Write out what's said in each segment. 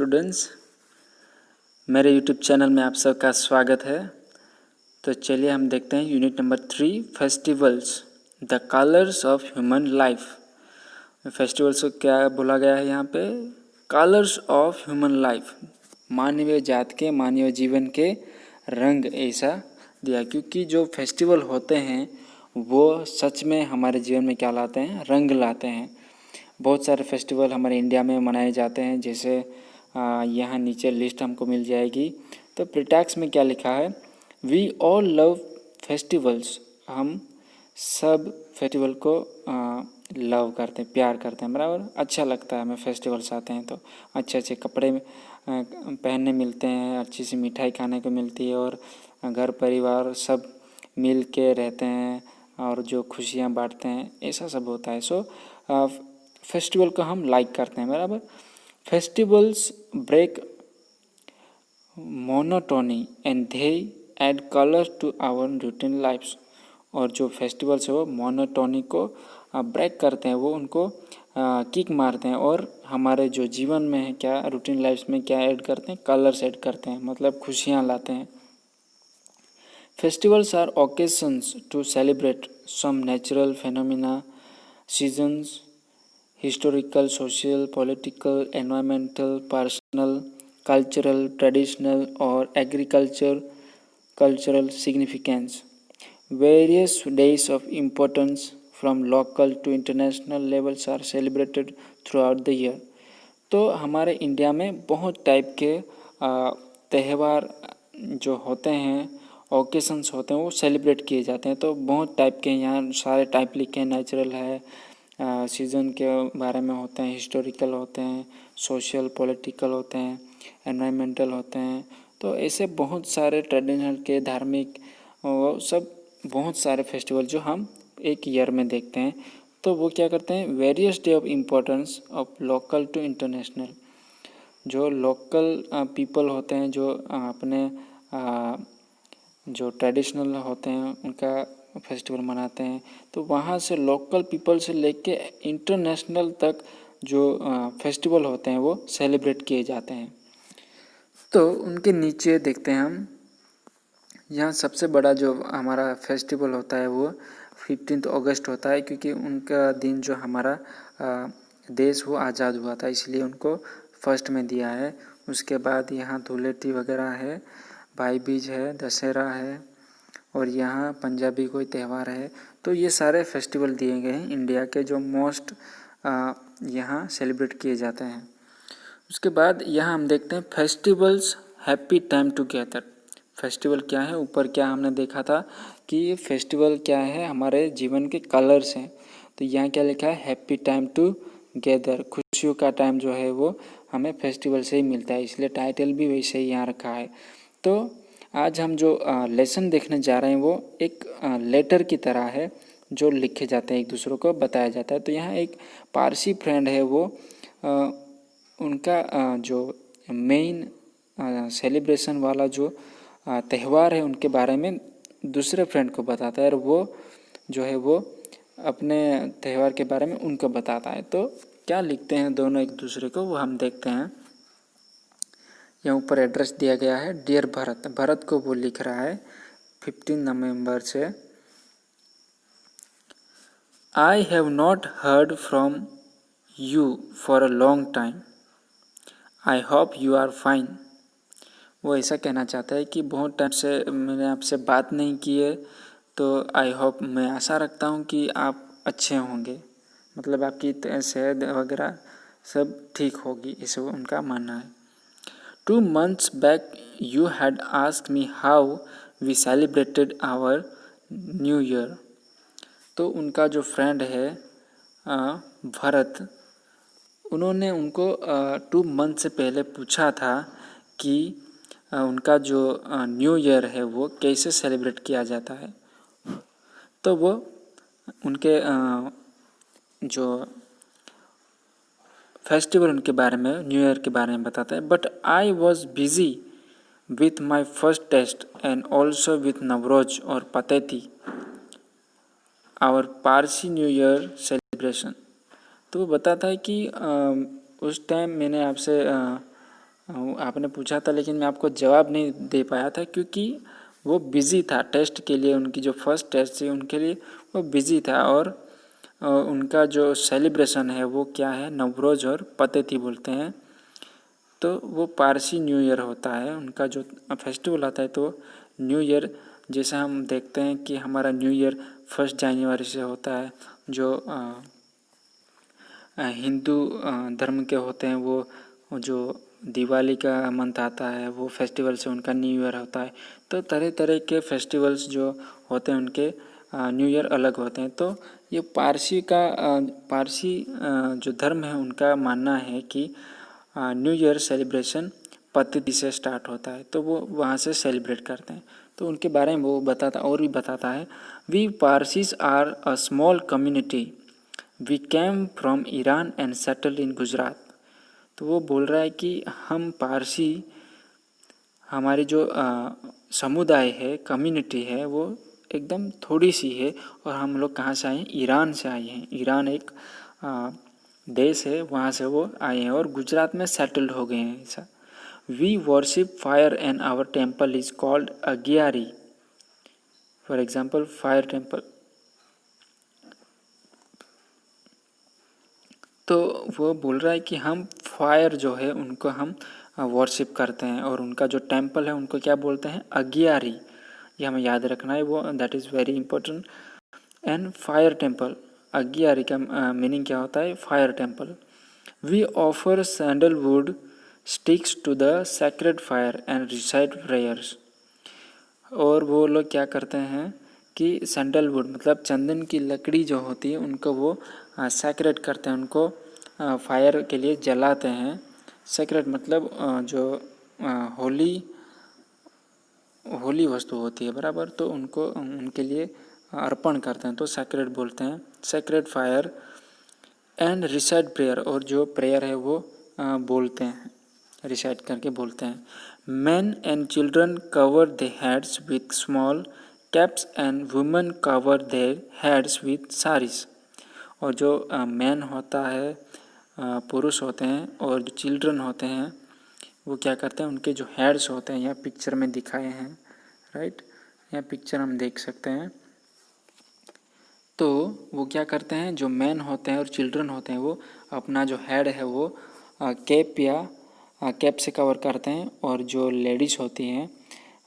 Students, मेरे YouTube channel में आप सबका स्वागत है। तो चलिए हम देखते हैं unit number 3 festivals the colours of human life. Festivals को क्या बोला गया है यहाँ पे? कलर्स ऑफ ह्यूमन लाइफ, मानवीय जात के, मानवीय जीवन के रंग ऐसा दिया, क्योंकि जो फेस्टिवल होते हैं वो सच में हमारे जीवन में क्या लाते हैं? रंग लाते हैं। बहुत सारे फेस्टिवल हमारे इंडिया में मनाए जाते हैं, जैसे यहाँ नीचे लिस्ट हमको मिल जाएगी। तो प्रीटैक्स में क्या लिखा है? वी ऑल लव फेस्टिवल्स, हम सब फेस्टिवल को लव करते हैं, प्यार करते हैं, बराबर। अच्छा लगता है हमें फेस्टिवल्स आते हैं तो अच्छे अच्छे कपड़े पहनने मिलते हैं, अच्छी सी मिठाई खाने को मिलती है और घर परिवार सब मिल के रहते हैं और जो खुशियाँ बांटते हैं, ऐसा सब होता है। सो फेस्टिवल को हम लाइक करते हैं, बराबर। Festivals break monotony and they add colour to our routine lifes. और जो फेस्टिवल्स है वो मोनोटोनी को ब्रेक करते हैं, वो उनको किक मारते हैं और हमारे जो जीवन में है क्या, रूटीन लाइफ्स में क्या ऐड करते हैं? कलर्स ऐड करते हैं, मतलब खुशियाँ लाते हैं। Festivals are occasions to celebrate some natural phenomena, seasons, historical, social, political, environmental, personal, cultural, traditional or cultural significance. Various days of importance from local to international levels are celebrated throughout the year. तो हमारे India में बहुत type के त्यौहार जो होते हैं, occasions होते हैं, वो सेलिब्रेट किए जाते हैं। तो बहुत टाइप के यहाँ सारे टाइप लिखे हैं। नेचुरल है, सीज़न के बारे में होते हैं, हिस्टोरिकल होते हैं, सोशल पॉलिटिकल होते हैं, एनवायरमेंटल होते हैं। तो ऐसे बहुत सारे ट्रेडिशनल के, धार्मिक, वो सब बहुत सारे फेस्टिवल जो हम एक ईयर में देखते हैं। तो वो क्या करते हैं? Various day of importance of local to international. जो लोकल पीपल होते हैं, जो अपने जो ट्रेडिशनल होते हैं उनका फेस्टिवल मनाते हैं। तो वहाँ से लोकल पीपल से लेके इंटरनेशनल तक जो फेस्टिवल होते हैं वो सेलिब्रेट किए जाते हैं। तो उनके नीचे देखते हैं हम, यहाँ सबसे बड़ा जो हमारा फेस्टिवल होता है वो 15 अगस्त होता है, क्योंकि उनका दिन जो हमारा देश वो आज़ाद हुआ था, इसलिए उनको फर्स्ट में दिया है। उसके बाद यहाँ धुलेटी वगैरह है, भाई बीज है, दशहरा है और यहाँ पंजाबी कोई त्यौहार है। तो ये सारे फेस्टिवल दिए गए हैं इंडिया के, जो मोस्ट यहाँ सेलिब्रेट किए जाते हैं। उसके बाद यहाँ हम देखते हैं festivals happy time together. Festival क्या है? ऊपर क्या हमने देखा था कि फेस्टिवल क्या है? हमारे जीवन के कलर्स हैं। तो यहाँ क्या लिखा है? हैप्पी टाइम टुगेदर, खुशियों का टाइम जो है वो हमें फेस्टिवल से ही मिलता है, इसलिए टाइटल भी वैसे ही यहाँ रखा है। तो आज हम जो लेसन देखने जा रहे हैं वो एक लेटर की तरह है, जो लिखे जाते हैं, एक दूसरों को बताया जाता है। तो यहाँ एक पारसी फ्रेंड है, वो उनका जो मेन सेलिब्रेशन वाला जो त्यौहार है उनके बारे में दूसरे फ्रेंड को बताता है, और वो जो है वो अपने त्यौहार के बारे में उनको बताता है। तो क्या लिखते हैं दोनों एक दूसरे को, वो हम देखते हैं। यहाँ ऊपर एड्रेस दिया गया है, डियर भरत। भरत को वो लिख रहा है 15 नवंबर से। I have not heard from you for a long time, I hope you are fine. वो ऐसा कहना चाहता है कि बहुत टाइम से मैंने आपसे बात नहीं की है, तो आई होप, मैं आशा रखता हूँ कि आप अच्छे होंगे, मतलब आपकी सेहत वगैरह सब ठीक होगी, ऐसे उनका मानना है। 2 months back you had asked me how we celebrated our New Year। तो उनका जो फ्रेंड है भरत, उन्होंने उनको 2 month से पहले पूछा था कि उनका जो न्यू ईयर है वो कैसे सेलिब्रेट किया जाता है। तो वो उनके जो फेस्टिवल उनके बारे में, न्यू ईयर के बारे में बताता है। But I was busy with my first test and also with Navroz और Pateti our Parsi new year celebration. तो वो बताता है कि उस टाइम मैंने आपसे आपने पूछा था लेकिन मैं आपको जवाब नहीं दे पाया था क्योंकि वो बिज़ी था टेस्ट के लिए। उनकी जो फर्स्ट टेस्ट थी उनके लिए वो बिज़ी था। और उनका जो सेलिब्रेशन है वो क्या है, नवरोज़ और पतेती बोलते हैं। तो वो पारसी न्यू ईयर होता है उनका जो फेस्टिवल आता है। तो न्यू ईयर जैसे हम देखते हैं कि हमारा न्यू ईयर 1 जनवरी से होता है। जो हिंदू धर्म के होते हैं वो जो दिवाली का मंथ आता है वो फेस्टिवल से उनका न्यू ईयर होता है। तो तरह तरह के फेस्टिवल्स जो होते हैं उनके न्यू ईयर अलग होते हैं। तो ये पारसी जो धर्म है उनका मानना है कि न्यू ईयर सेलिब्रेशन पद्धति से स्टार्ट होता है, तो वो वहाँ से सेलिब्रेट करते हैं। तो उनके बारे में वो बताता और भी बताता है, we Parsis are a small community, we came from Iran and settled in Gujarat. तो वो बोल रहा है कि हम पारसी, हमारी जो समुदाय है, कम्युनिटी है, वो एकदम थोड़ी सी है। और हम लोग कहाँ से आए हैं, ईरान से आए हैं। ईरान एक देश है, वहाँ से वो आए हैं और गुजरात में सेटल्ड हो गए हैं। ऐसा we worship fire and our temple is called Agiyari, for example fire temple. तो वो बोल रहा है कि हम फायर जो है उनको हम वर्शिप करते हैं और उनका जो टेम्पल है उनको क्या बोलते हैं, अगियारी। ये हमें याद रखना है, वो that is very important. And fire temple, Agiyari का मीनिंग क्या होता है, fire temple. We offer sandalwood sticks to the sacred fire and recite prayers. और वो लोग क्या करते हैं कि सैंडलवुड मतलब चंदन की लकड़ी जो होती है उनको वो सैक्रेड करते हैं, उनको फायर के लिए जलाते हैं। सैक्रेड मतलब जो होली वस्तु होती है बराबर, तो उनको उनके लिए अर्पण करते हैं, तो सैक्रेड बोलते हैं, sacred fire. And recite prayer, और जो प्रेयर है वो बोलते हैं, रिसाइट करके बोलते हैं। Men and children cover their heads with small caps and women cover their heads with saris। और जो मैन होता है, पुरुष होते हैं, और जो चिल्ड्रन होते हैं वो क्या करते हैं, उनके जो हेड्स होते हैं यहाँ पिक्चर में दिखाए हैं, राइट, यहाँ पिक्चर हम देख सकते हैं। तो वो क्या करते हैं, जो मैन होते हैं और चिल्ड्रन होते हैं वो अपना जो हेड है वो कैप या कैप से कवर करते हैं। और जो लेडीज़ होती हैं,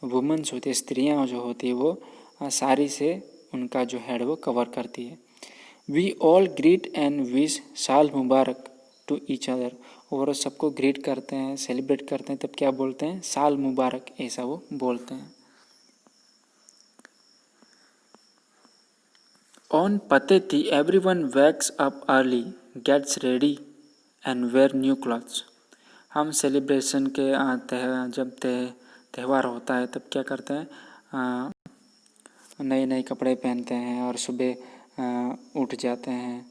वुमेंस होती है, स्त्रियाँ जो होती है वो साड़ी से उनका जो हेड वो कवर करती है। We all greet and wish Sal Mubarak to each other. और सबको ग्रीट करते हैं, सेलिब्रेट करते हैं, तब क्या बोलते हैं, साल मुबारक, ऐसा वो बोलते हैं। On Pateti everyone wakes up early, gets ready and wear new clothes। हम सेलिब्रेशन के जब त्यौहार होता है तब क्या करते हैं, नए नए कपड़े पहनते हैं और सुबह उठ जाते हैं,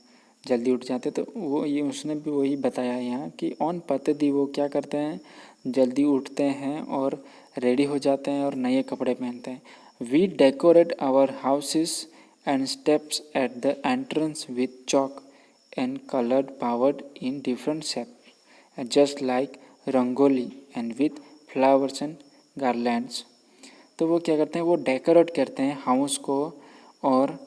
जल्दी उठ जाते हैं। तो वो ये उसने भी वही बताया यहाँ कि ऑन पतेती वो क्या करते हैं, जल्दी उठते हैं और रेडी हो जाते हैं और नए कपड़े पहनते हैं। We decorate our houses and steps at the entrance with chalk and colored powdered in different shapes, just like rangoli and with flowers and garlands। तो वो क्या करते हैं, वो डेकोरेट करते हैं हाउस को, और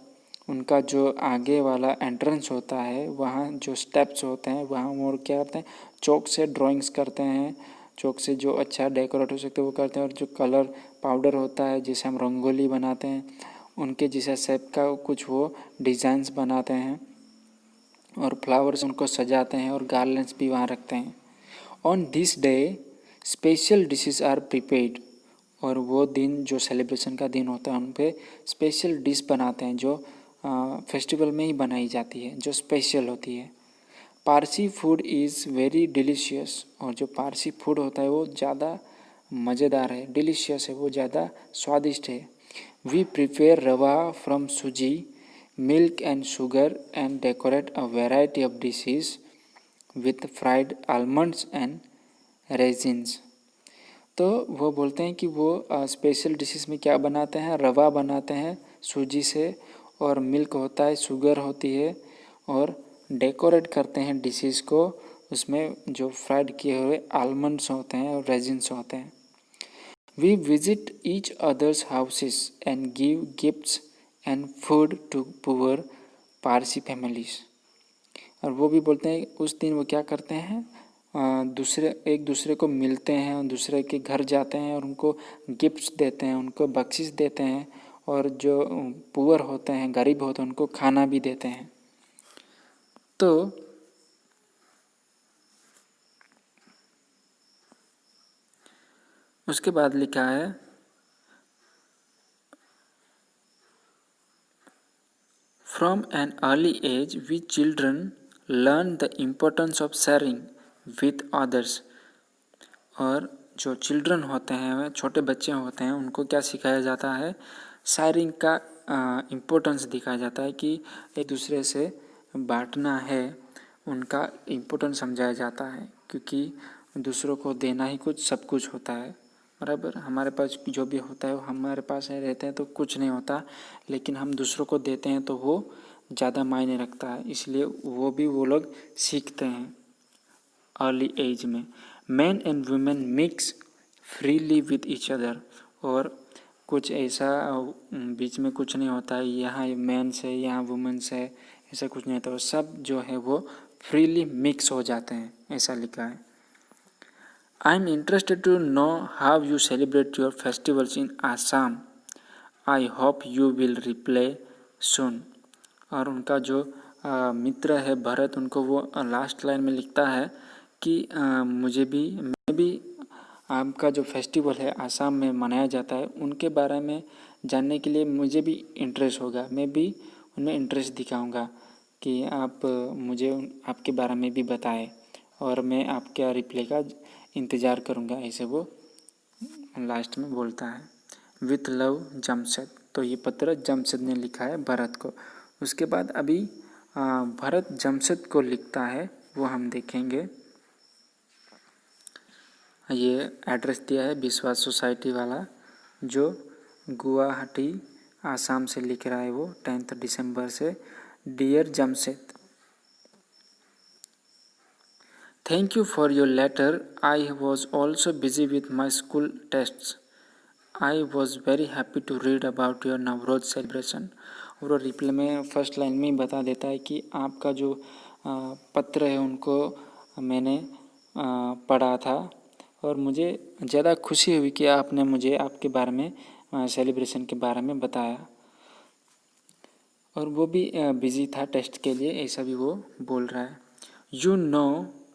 उनका जो आगे वाला एंट्रेंस होता है वहाँ जो स्टेप्स होते हैं वहाँ वो क्या करते हैं, चौक से ड्राइंग्स करते हैं, चौक से जो अच्छा डेकोरेट हो सकते हैं वो करते हैं। और जो कलर पाउडर होता है जिसे हम रंगोली बनाते हैं, उनके जैसा शेप का कुछ वो डिज़ाइंस बनाते हैं और फ्लावर्स उनको सजाते हैं और गार्लैंड्स भी वहाँ रखते हैं। On this day special dishes are prepared. और वो दिन जो सेलिब्रेशन का दिन होता है उन पे स्पेशल डिश बनाते हैं जो फेस्टिवल में ही बनाई जाती है, जो स्पेशल होती है। Parsi food is very delicious. और जो पारसी फूड होता है वो ज़्यादा मज़ेदार है, डिलीशियस है, वो ज़्यादा स्वादिष्ट है। We prepare rava from suji, milk and sugar and decorate a variety of dishes with fried almonds and raisins। तो वो बोलते हैं कि वो स्पेशल डिशेस में क्या बनाते हैं, रवा बनाते हैं सूजी से, और मिल्क होता है, शुगर होती है, और डेकोरेट करते हैं डिशेस को उसमें जो फ्राइड किए हुए आलमंड्स होते हैं और रेजिन्स होते हैं। We visit each others houses and give gifts and food to poor Parsi families. और वो भी बोलते हैं उस दिन वो क्या करते हैं, एक दूसरे को मिलते हैं, दूसरे के घर जाते हैं और उनको गिफ्ट्स देते हैं, उनको बख्शिश देते हैं, और जो पुअर होते हैं, गरीब होते हैं, उनको खाना भी देते हैं। तो उसके बाद लिखा है from an early age we children learn the importance of sharing with others. और जो चिल्ड्रन होते हैं, छोटे बच्चे होते हैं, उनको क्या सिखाया जाता है, शेयरिंग का इम्पोर्टेंस दिखाया जाता है कि एक दूसरे से बांटना है, उनका इम्पोर्टेंस समझाया जाता है, क्योंकि दूसरों को देना ही कुछ सब कुछ होता है। बराबर, हमारे पास जो भी होता है वो हमारे पास रहते हैं तो कुछ नहीं होता, लेकिन हम दूसरों को देते हैं तो वो ज़्यादा मायने रखता है, इसलिए वो लोग सीखते हैं अर्ली एज में। Man and women mix freely with each other. और कुछ ऐसा बीच में कुछ नहीं होता है, यहाँ मैंस है, यहाँ वुमेन्स है, ऐसा कुछ नहीं होता, सब जो है वो फ्रीली मिक्स हो जाते हैं, ऐसा लिखा है। I am interested to know how you celebrate your festivals in Assam. I hope you will reply soon. और उनका जो मित्र है भरत, उनको वो लास्ट लाइन में लिखता है कि मैं भी आपका जो फेस्टिवल है आसाम में मनाया जाता है उनके बारे में जानने के लिए मुझे भी इंटरेस्ट होगा, मैं भी उन्हें इंटरेस्ट दिखाऊंगा कि आप मुझे आपके बारे में भी बताएं और मैं आपके रिप्लाई का इंतज़ार करूंगा, ऐसे वो लास्ट में बोलता है। With love Jamshed. तो ये पत्र जमशेद ने लिखा है भरत को। उसके बाद अभी भरत जमशेद को लिखता है, वो हम देखेंगे। ये एड्रेस दिया है विश्वास सोसाइटी वाला, जो गुवाहाटी आसाम से लिख रहा है, वो 10 दिसंबर से। Dear Jamshed, Thank you for your letter. I was also busy with my school tests. I was very happy to read about your Navroz celebration. और रिप्लाई में फर्स्ट लाइन में ही बता देता है कि आपका जो पत्र है उनको मैंने पढ़ा था और मुझे ज़्यादा खुशी हुई कि आपने मुझे आपके बारे में सेलिब्रेशन के बारे में बताया। और वो भी बिजी था टेस्ट के लिए, ऐसा भी वो बोल रहा है। You know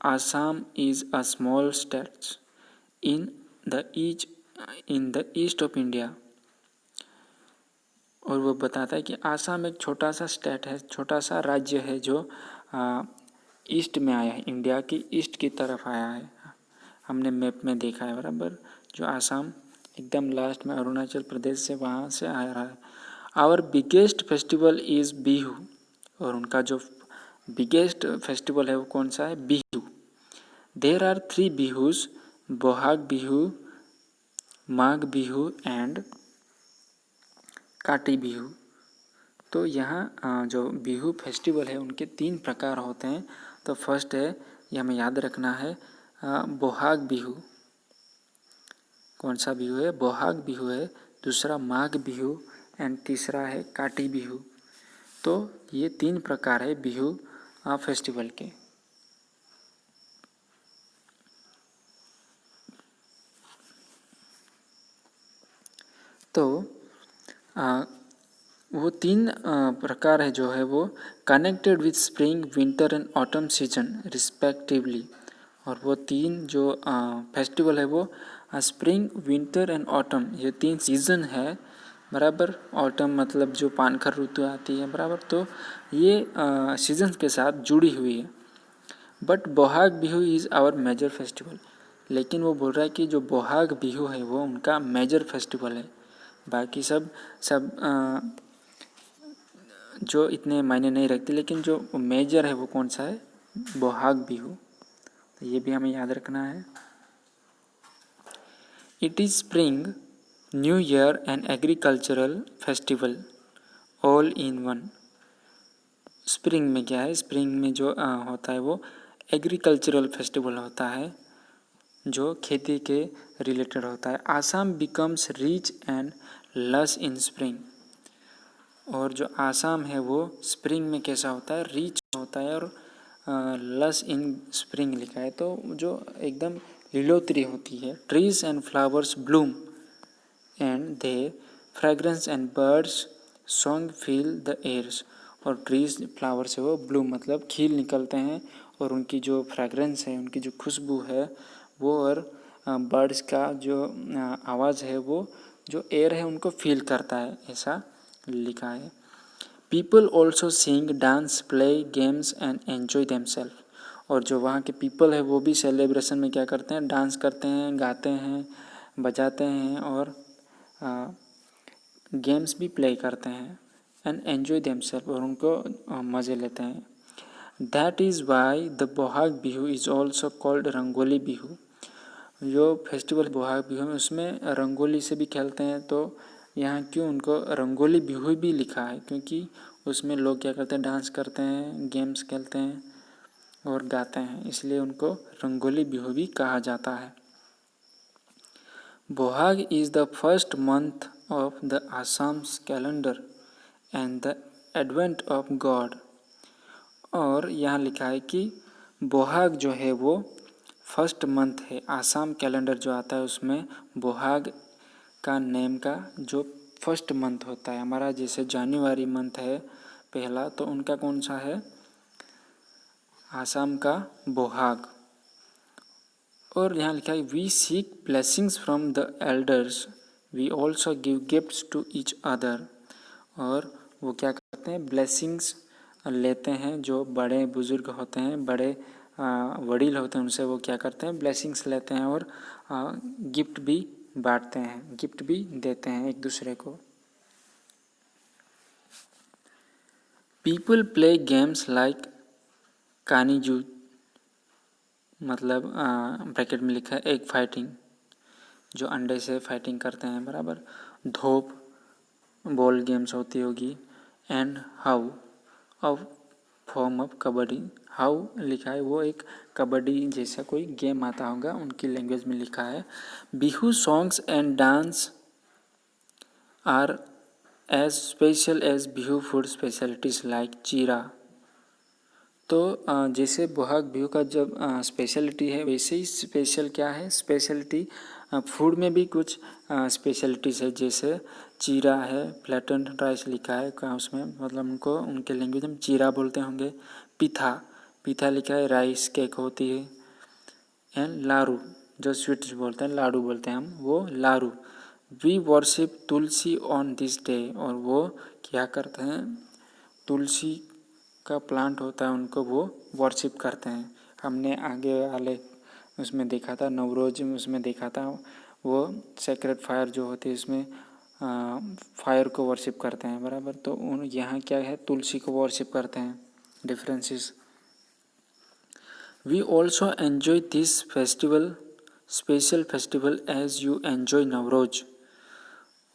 Assam is a small state in the east of India। और वो बताता है कि आसाम एक छोटा सा स्टेट है, छोटा सा राज्य है जो ईस्ट में आया है, इंडिया की ईस्ट की तरफ आया है। हमने मैप में देखा है, बराबर, जो आसाम एकदम लास्ट में अरुणाचल प्रदेश से वहाँ से आ रहा है। Our biggest festival is Bihu. और उनका जो बिगेस्ट फेस्टिवल है वो कौन सा है, Bihu. There are 3 Bihus, Bohag Bihu, Magh Bihu and Kati Bihu. तो यहाँ जो बिहू फेस्टिवल है उनके 3 प्रकार होते हैं। तो फर्स्ट है, ये हमें याद रखना है, बोहाग बिहू। कौन सा बिहू है, बोहाग बिहू है। दूसरा माघ बिहू एंड तीसरा है काटी बिहू। तो ये 3 प्रकार है बिहू फेस्टिवल के। तो वो 3 प्रकार है जो है वो connected with spring, winter and autumn season respectively. और वो 3 जो फेस्टिवल है वो स्प्रिंग, विंटर एंड ऑटम, ये 3 सीजन है, बराबर। ऑटम मतलब जो पानखर ऋतु आती है, बराबर। तो ये सीजन के साथ जुड़ी हुई है। But Bohag Bihu is our major festival. लेकिन वो बोल रहा है कि जो बोहाग बिहू है वो उनका मेजर फेस्टिवल है, बाकी सब जो इतने मायने नहीं रखते, लेकिन जो मेजर है वो कौन सा है, बोहाग बिहू। तो ये भी हमें याद रखना है। It is spring, new year and agricultural festival all in one. Spring में क्या है, स्प्रिंग में जो होता है वो एग्रीकल्चरल फेस्टिवल होता है जो खेती के रिलेटेड होता है। आसाम बिकम्स रिच एंड लस इन स्प्रिंग, और जो आसाम है वो स्प्रिंग में कैसा होता है, रिच होता है, और लस इन स्प्रिंग लिखा है तो जो एकदम लीलोतरी होती है। Trees and flowers bloom and the fragrance and birds song fill the airs, और ट्रीज फ्लावर से वो ब्लूम मतलब खिल निकलते हैं, और उनकी जो फ्रेग्रेंस है, उनकी जो खुशबू है वो, और बर्ड्स का जो आवाज़ है वो जो एयर है उनको फील करता है, ऐसा लिखा है। People also sing, dance, play games and enjoy themself, और जो वहाँ के पीपल है वो भी सेलिब्रेशन में क्या करते हैं, डांस करते हैं, गाते हैं, बजाते हैं, और गेम्स भी प्ले करते हैं, एंड एन्जॉय देमसेल्फ, और उनको मज़े लेते हैं। That is why the Bohag Bihu is also called rangoli Bihu, जो फेस्टिवल बोहाग बिहू में उसमें रंगोली से भी खेलते हैं, तो यहाँ क्यों उनको रंगोली बिहू भी लिखा है, क्योंकि उसमें लोग क्या करते हैं, डांस करते हैं, गेम्स खेलते हैं और गाते हैं, इसलिए उनको रंगोली बिहू भी कहा जाता है। Bohag is the first month of the Assam's calendar and the advent of God, और यहाँ लिखा है कि बोहाग जो है वो फर्स्ट मंथ है, आसाम कैलेंडर जो आता है उसमें बोहाग का नेम का जो फर्स्ट मंथ होता है, हमारा जैसे जनवरी मंथ है पहला, तो उनका कौन सा है, आसाम का बोहाग। और यहाँ लिखा है we seek blessings from the elders, we also give gifts to each other, और वो क्या करते हैं, ब्लेसिंग्स लेते हैं, जो बड़े बुजुर्ग होते हैं, बड़े वडील होते हैं, उनसे वो क्या करते हैं, ब्लेसिंग्स लेते हैं, और गिफ्ट भी बांटते हैं, गिफ्ट भी देते हैं एक दूसरे को। पीपल प्ले गेम्स लाइक कानीजू, मतलब ब्रैकेट में लिखा है एग फाइटिंग, जो अंडे से फाइटिंग करते हैं, बराबर। धोप बॉल गेम्स होती होगी, and how a form of kabaddi, how लिखा है वो एक कबड्डी जैसा कोई गेम आता होगा, उनकी लैंग्वेज में लिखा है। Bihu songs and dance are as special as Bihu food specialities like chira, तो जैसे बोहाग बिहू का जब स्पेशलिटी है, वैसे ही स्पेशल क्या है, स्पेशलिटी फूड में भी कुछ स्पेशलिटीज़ है, जैसे चीरा है, फ्लैटन राइस लिखा है का उसमें, मतलब उनको उनके लैंग्वेज में चीरा बोलते होंगे। पिथा, पिथा लिखा है, राइस केक होती है, एंड लारू जो स्वीट्स बोलते हैं, लाडू बोलते हैं हम, वो लारू। We worship tulsi on this day, और वो क्या करते हैं, तुलसी का प्लांट होता है उनको वो वर्शिप करते हैं। हमने आगे वाले उसमें देखा था, नवरोज में उसमें देखा था, वो सेक्रेट फायर जो होती है इसमें फायर को वर्शिप करते हैं, बराबर। तो यहाँ क्या है, तुलसी को वर्शिप करते हैं, differences. We also enjoy this festival, special festival as you enjoy Navroz,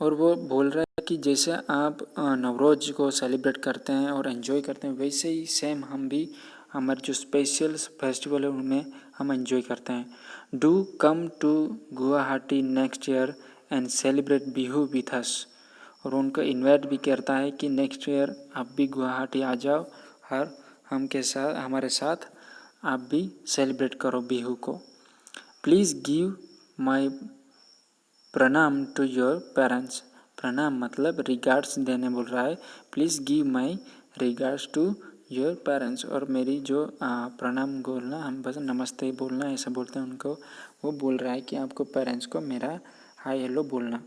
और वो बोल रहा है कि जैसे आप नवरोज को सेलिब्रेट करते हैं और एंजॉय करते हैं, वैसे ही सेम हम भी हमारे जो स्पेशल फेस्टिवल है उनमें हम एंजॉय करते हैं। Do come to Guwahati next year and celebrate Bihu with us, और उनको इनवाइट भी करता है कि नेक्स्ट ईयर आप भी गुवाहाटी आ जाओ, और हमारे साथ आप भी सेलिब्रेट करो बिहू को। प्लीज़ गिव माई प्रणाम टू योर पेरेंट्स, प्रणाम मतलब रिगार्ड्स देने बोल रहा है, please give my regards to your parents, और मेरी जो प्रणाम बोलना, हम बस नमस्ते बोलना ऐसा बोलते हैं उनको, वो बोल रहा है कि आपको पेरेंट्स को मेरा हाय हेलो बोलना।